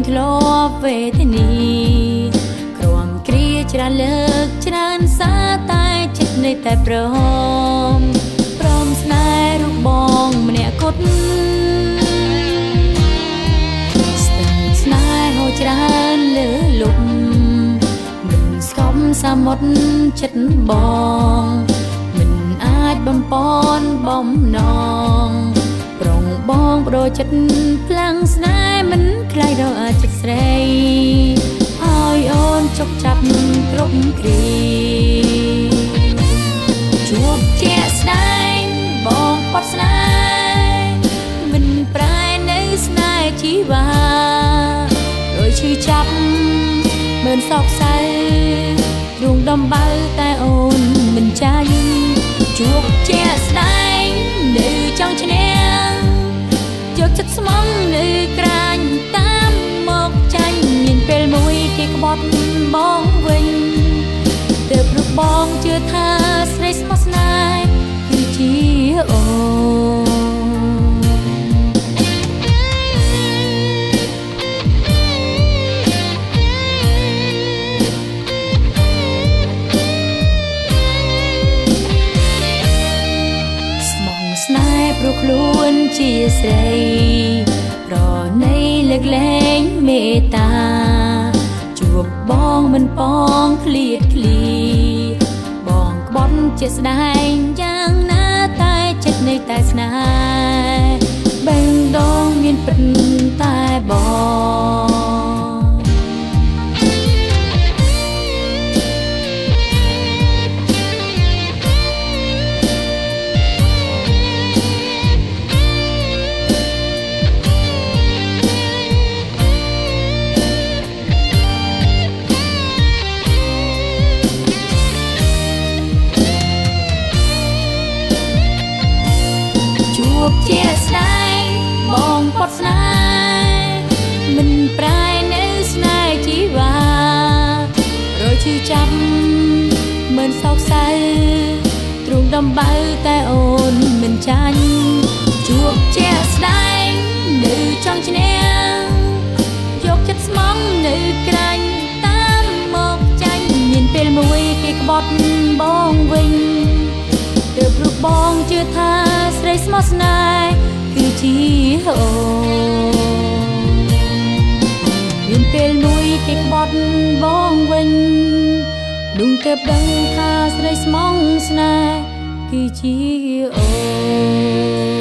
ធ្លាប់វេទនីក្រំគ្រាច្រើនលើកច្រើនសារតែចិត្តនៅតែព្រមស្នេហ៍រូបបងម្នាក់គត់ស្ទឹងស្នេហ៍ហូរច្រើនលើលុបមិនស្គមសមុទ្រចិត្តបងមិនអាចបំពន់បំណងប្រុងបងបដូរចិត្តផ្លាំងស្នេហ៍មិនខ្លាយរកចិត្តស្រីឲ្យអូនជោគចាប់គ្រប់គ្រាជួបជាស្នេហ៍បងផុតស្នេហ៍មិនប្រែនៅស្នេហ៍ជីវ៉ាដោយឈឺចាប់មើលសោកសៅដួងដំបៅតែអូនមិនចាញ់ជួបជាស្នេហ៍នៅចង់ឈ្នះយកចិត្តស្មងនៅក្រាញ់តាមមកចាញ់មានពេលមួយគេក្បត់បងវិញទើបរូបបងជឿថាស្រីស្មោះស្នេហ៍គឺជាអូស្មោះស្នេហ៍ព្រោះខ្លួនជាស្រីប្រណីលើកលែងមេត្តាជួបបងមិនប៉ងឃ្លៀតឃ្លីបងក្បត់ជាស្ដែងយ៉ាងណាតែចិត្តនៅតែស្នេហ៍បេះដូងមានពិតតែបងជាស្នេហ៍បងផុតស្នេហ៍មិនប្រែនៅស្នេហ៍ជីវ៉ារយឈឺចាប់មិនសោកសៅទ្រូងដំបៅតែអូនមិនចាញ់ជួបជាស្នេហ៍នៅចង់ឈ្នះយកចិត្តស្មងនៅក្រាញ់តាមមកចាញ់មានពេលមួយគេក្បត់បងវិញទើបរូបបងជឿថាស្រីស្មោះស្នេហ៍គឺជាអូមានពេលមួយគេក្បត់បងវិញដួងទើបដឹងថាស្រីស្មោះស្នេហ៍គឺជាអូ